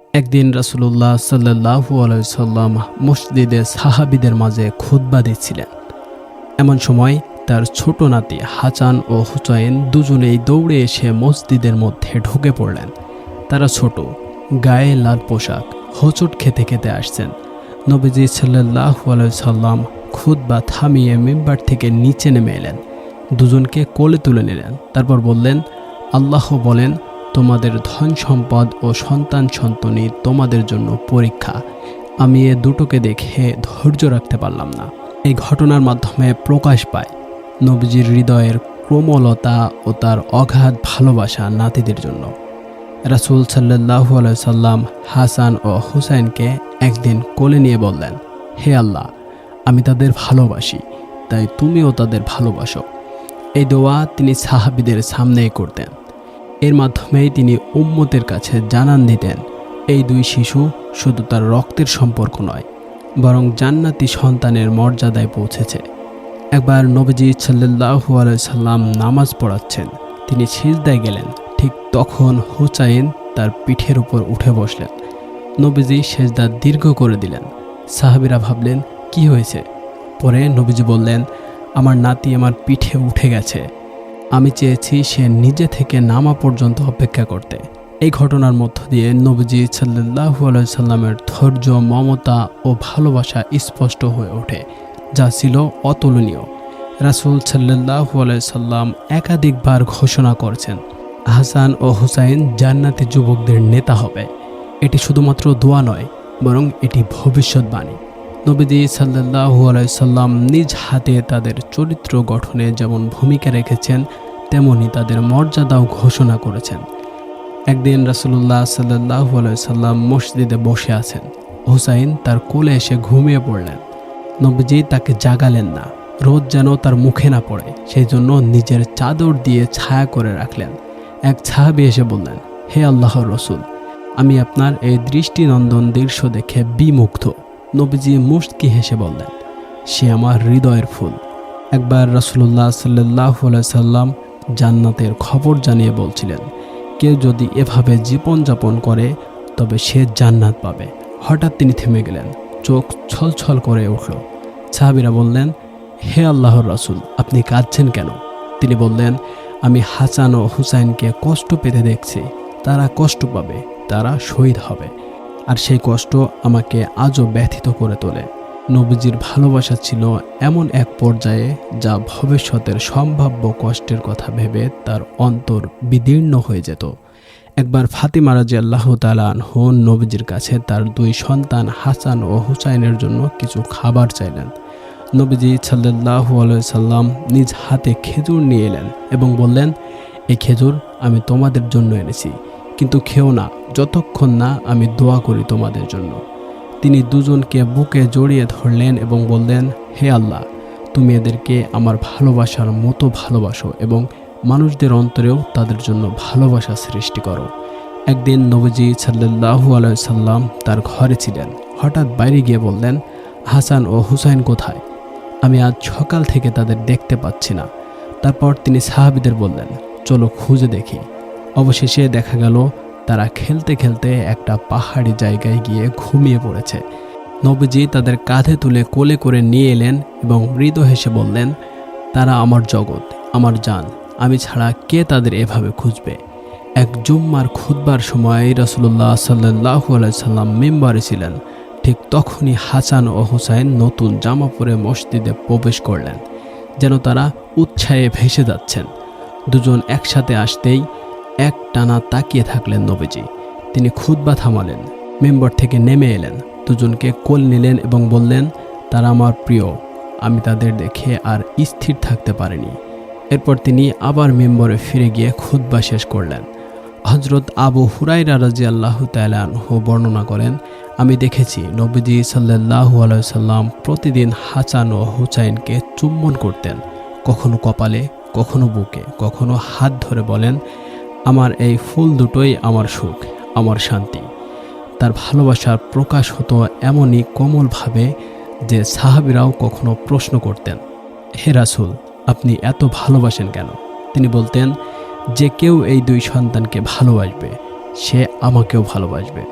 একদিন রাসূলুল্লাহ সাল্লাল্লাহু আলাইহি সাল্লাম মসজিদে সাহাবীদের মাঝে খুতবা দিচ্ছিলেন। এমন সময় তার ছোট নাতি হাসান ও হুসাইন দুজনেই দৌড়ে এসে মসজিদের মধ্যে ঢুকে পড়লেন। তারা ছোট, গায়ে লাল পোশাক, হোঁচট খেতে খেতে আসছেন। নবীজি সাল্লাল্লাহু আলাইহি সাল্লাম খুতবা থামিয়ে মিম্বার থেকে নিচে নেমে এলেন, দুজনকে কোলে তুলে নিলেন। তারপর বললেন, আল্লাহ বলেন, তোমাদের ধন সম্পদ ও সন্তান সন্ততি তোমাদের জন্য পরীক্ষা। আমি এ দুটোকে দেখে ধৈর্য রাখতে পারলাম না। এই ঘটনার মাধ্যমে প্রকাশ পায় নবীজির হৃদয়ের কোমলতা ও তার অগাধ ভালোবাসা নাতিদের জন্য। রাসূল সাল্লাল্লাহু আলাইহি সাল্লাম হাসান ও হুসাইনকে একদিন কোলে নিয়ে বললেন, হে আল্লাহ, আমি তাদের ভালোবাসি, তাই তুমিও তাদের ভালোবাসো। এই দোয়া তিনি সাহাবীদের সামনেই করতেন। এর মাধ্যমেই তিনি উম্মতের কাছে জানান দিতেন, এই দুই শিশু শুধু তার রক্তের সম্পর্ক নয়, বরং জান্নাতি সন্তানের মর্যাদায় পৌঁছেছে। একবার নবীজি সাল্লাল্লাহু আলাইহি সাল্লাম নামাজ পড়াচ্ছেন, তিনি সিজদায় গেলেন। ঠিক তখন হুসাইন তার পিঠের উপর উঠে বসলেন। নবীজি সেজদা দীর্ঘ করে দিলেন। সাহাবীরা ভাবলেন, কি হয়েছে? পরে নবীজি বললেন, আমার নাতি আমার পিঠে উঠে গেছে। আমি চেয়েছি সে নিজে থেকে নামা পর্যন্ত অপেক্ষা করতে। এই ঘটনার মধ্য দিয়ে নবীজি সাল্লাল্লাহু আলাইহি সাল্লামের ধৈর্য, মমতা ও ভালোবাসা স্পষ্ট হয়ে ওঠে, যা ছিল অতুলনীয়। রাসূল সাল্লাল্লাহু আলাইহি সাল্লাম একাধিকবার ঘোষণা করেছেন, হাসান ও হুসাইন জান্নাতি যুবকদের নেতা হবে। এটি শুধুমাত্র দোয়া নয়, বরং এটি ভবিষ্যৎবাণী। নবীজি সাল্লাল্লাহু আলাইহি সাল্লাম নিজ হাতে তাদের চরিত্র গঠনে যেমন ভূমিকা রেখেছেন, তেমনি তাদের মর্যাদাও ঘোষণা করেছেন। একদিন রাসূলুল্লাহ সাল্লাল্লাহু আলাইহি সাল্লাম মসজিদে বসে আছেন। হুসাইন তার কোলে এসে ঘুমিয়ে পড়লেন। নবীজি তাকে জাগালেন না, রোদ যেন তার মুখে না পড়ে, সেই জন্য নিজের চাদর দিয়ে ছায়া করে রাখলেন। এক সাহাবী এসে বললেন, হে আল্লাহর রাসূল, আমি আপনার এই দৃষ্টিনন্দন দৃশ্য দেখে বিমুগ্ধ। নবীজি মুচকি হেসে বললেন, সে আমার হৃদয়ের ফুল। একবার রাসূলুল্লাহ সাল্লাল্লাহু আলাইহি সাল্লাম জান্নাতের খবর জানিয়ে বলছিলেন, কেউ যদি এভাবে জীবনযাপন করে তবে সে জান্নাত পাবে। হঠাৎ তিনি থেমে গেলেন, চোখ ছলছল করে উঠল। সাহাবীরা বললেন, হে আল্লাহর রাসূল, আপনি কাঁদছেন কেন? তিনি বললেন, আমি হাসান ও হুসাইনকে কষ্ট পেতে দেখছি। তারা কষ্ট পাবে, তারা শহীদ হবে, আর সেই কষ্ট আমাকে আজও ব্যথিত করে তোলে। নবীজির ভালোবাসা ছিল এমন এক পর্যায়ে যা ভবিষ্যতের সম্ভাব্য কষ্টের কথা ভেবে তার অন্তর বিদীর্ণ হয়ে যেত। একবার ফাতিমা রাদিয়াল্লাহু তাআলা আনহা নবীজির কাছে তার দুই সন্তান হাসান ও হুসাইনের জন্য কিছু খাবার চাইলেন। নবীজি সাল্লাল্লাহু আলাইহি সাল্লাম নিজ হাতে খেজুর নিয়ে এলেন এবং বললেন, এই খেজুর আমি তোমাদের জন্য এনেছি, কিন্তু খেও না যতক্ষণ না আমি দোয়া করি তোমাদের জন্য। তিনি দুজনকে বুকে জড়িয়ে ধরলেন এবং বললেন, হে আল্লাহ, তুমি এদেরকে আমার ভালোবাসার মতো ভালোবাসো এবং মানুষদের অন্তরেও তাদের জন্য ভালোবাসা সৃষ্টি করো। একদিন নবীজি সাল্লাল্লাহু আলাইহি সাল্লাম তার ঘরে ছিলেন। হঠাৎ বাইরে গিয়ে বললেন, হাসান ও হুসাইন কোথায়? আমি আজ সকাল থেকে তাদের দেখতে পাচ্ছি না। তারপর তিনি সাহাবীদের বললেন, চলো খুঁজে দেখি। অবশেষে দেখা গেল তারা খেলতে খেলতে একটা পাহাড়ি জায়গায় গিয়ে ঘুমিয়ে পড়েছে। নবীজি তাদের কাঁধে তুলে কোলে করে নিয়ে এলেন এবং মৃদু হেসে বললেন, তারা আমার জগৎ, আমার জান, আমি ছাড়া কে তাদের এভাবে খুঁজবে? এক জুম্মার খুতবার সময় রাসূলুল্লাহ সাল্লাল্লাহু আলাইহি সাল্লাম মিম্বারে ছিলেন। ঠিক তখনই হাসান ও হুসাইন নতুন জামা পরে মসজিদে প্রবেশ করলেন, যেন তারা উৎসাহে ভেসে যাচ্ছেন। দুজন একসাথে আসতেই এক টানা তাকিয়ে থাকলেন নবীজি। তিনি খুতবা থামালেন, মেম্বার থেকে নেমে এলেন, দুজনকে কোল নিলেন এবং বললেন, তারা আমার প্রিয়, আমি তাদের দেখে আর স্থির থাকতে পারিনি। এরপর তিনি আবার মেম্বরে ফিরে গিয়ে খুতবা শেষ করলেন। হযরত আবু হুরায়রা রাদিয়াল্লাহু তাআলা আনহু বর্ণনা করেন, আমি দেখেছি নবীজি সাল্লাল্লাহু আলাইহি সাল্লাম প্রতিদিন হাসান ও হুসাইনকে চুম্বন করতেন, কখনো কপালে, কখনো বুকে, কখনো হাত ধরে বলেন, আমার এই ফুল দুটোই আমার সুখ, আমার শান্তি। তার ভালোবাসার প্রকাশ হতো এমনই কোমলভাবে যে সাহাবীরাও কখনো প্রশ্ন করতেন, হে রাসূল, আপনি এত ভালোবাসেন কেন? তিনি বলতেন, যে কেউ এই দুই সন্তানকে ভালোবাসবে সে আমাকেও ভালোবাসবে।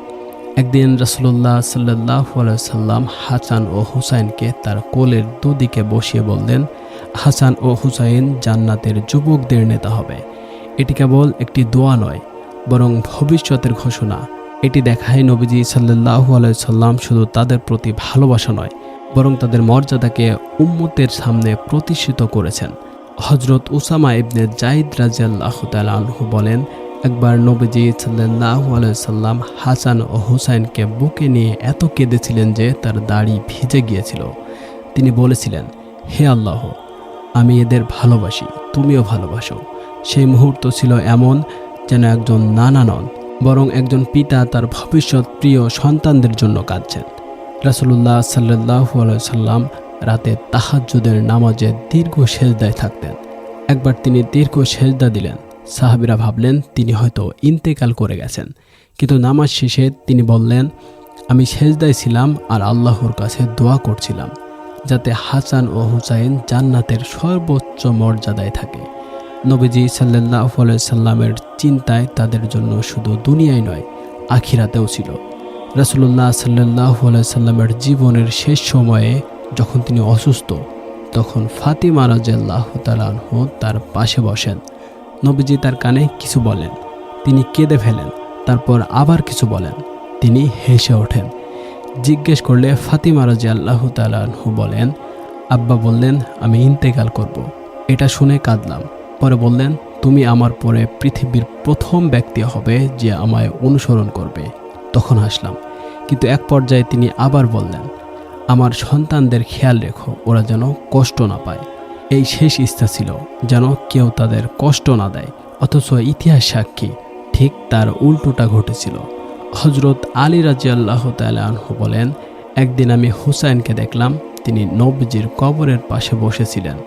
একদিন রাসূলুল্লাহ সাল্লাল্লাহু আলাইহি সাল্লাম হাসান ও হুসাইনকে তার কোলের দুদিকে বসিয়ে বললেন, হাসান ও হুসাইন জান্নাতের যুবকদের নেতা হবে। এটি কেবল একটি দোয়া নয়, বরং ভবিষ্যতের ঘোষণা। এটি দেখায় নবীজি সাল্লাল্লাহু আলাইহি সাল্লাম শুধু তাদের প্রতি ভালোবাসা নয়, বরং তাদের মর্যাদাকে উম্মতের সামনে প্রতিষ্ঠিত করেছেন। হযরত উসামা ইবনে যায়েদ রাদিয়াল্লাহু তাআলা আনহু বলেন, একবার নবীজি সাল্লাল্লাহু আলাইহি সাল্লাম হাসান ও হুসাইনকে বুকে নিয়ে এত কেঁদেছিলেন যে তার দাড়ি ভিজে গিয়েছিল। তিনি বলেছিলেন, হে আল্লাহ, আমি এদের ভালোবাসি, তুমিও ভালোবাসো। সেই মুহূর্ত ছিল এমন যেন একজন নানা নন, বরং একজন পিতা তার ভবিষ্যৎ প্রিয় সন্তানদের জন্য কাঁদছেন। রাসূলুল্লাহ সাল্লাল্লাহু আলাইহি সাল্লাম রাতে তাহাজ্জুদের নামাজে দীর্ঘ সেজদায় থাকতেন। একবার তিনি দীর্ঘ সেজদা দিলেন। সাহাবীরা ভাবলেন তিনি হয়তো ইন্তেকাল করে গেছেন, কিন্তু নামাজ শেষে তিনি বললেন, আমি সেজদায় ছিলাম আর আল্লাহর কাছে দোয়া করছিলাম যাতে হাসান ও হুসাইন জান্নাতের সর্বোচ্চ মর্যাদায় থাকে। নবীজি সাল্লাল্লাহু আলাইহি সাল্লামের চিন্তায় তাদের জন্য শুধু দুনিয়ায় নয়, আখিরাতেও ছিল। রাসূলুল্লাহ সাল্লাল্লাহু আলাইহি সাল্লামের জীবনের শেষ সময়ে যখন তিনি অসুস্থ, তখন ফাতিমা রাদিয়াল্লাহু তাআলা আনহা তার পাশে বসেন। নবীজি তার কানে কিছু বলেন, তিনি কেঁদে ফেলেন, তারপর আবার কিছু বলেন, তিনি হেসে ওঠেন। জিজ্ঞেস করলে ফাতিমা রাদিয়াল্লাহু তাআলা আনহা বলেন, আব্বা বললেন আমি ইন্তেকাল করব। এটা শুনে কাঁদলাম। পরে বললেন, তুমি আমার পরে পৃথিবীর প্রথম ব্যক্তি হবে যে আমায় অনুসরণ করবে। তখন হাসলাম। কিন্তু এক পর্যায়ে তিনি আবার বললেন, আমার সন্তানদের খেয়াল রেখো, ওরা যেন কষ্ট না পায়। এই শেষ ইচ্ছা ছিল যেন কেউ তাদের কষ্ট না দেয়। অথচ ইতিহাস সাক্ষী ঠিক তার উল্টোটা ঘটেছিল। হযরত আলী রাদিয়াল্লাহু তাআলা আনহু বলেন, একদিন আমি হুসাইনকে দেখলাম, তিনি নবীজির কবরের পাশে বসেছিলেন।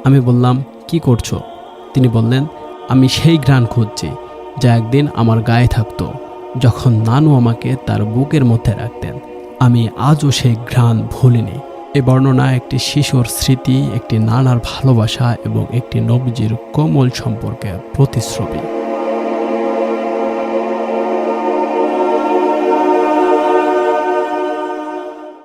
আমি বললাম, কি করছো? তিনি বললেন, আমি সেই ঘ্রাণ খুঁজছি যা একদিন আমার গায়ে থাকতো যখন নানু আমাকে তার বুকের মধ্যে রাখতেন। আমি আজও সেই ঘ্রাণ ভুলিনি। এই বর্ণনা একটি শিশুর স্মৃতি, একটি নানার ভালোবাসা এবং একটি নবীজির কোমল সম্পর্কের প্রতিচ্ছবি।